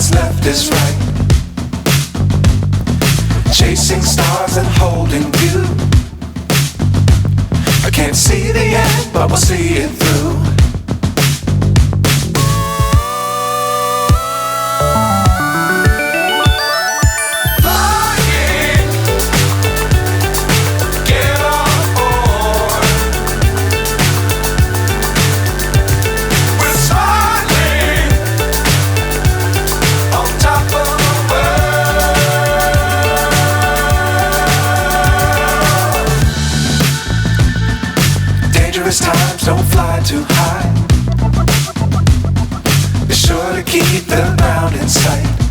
what's left is right. Chasing stars and holding you. I can't see the end, but we'll see it through. Times don't fly too high. Be sure to keep the ground in sight.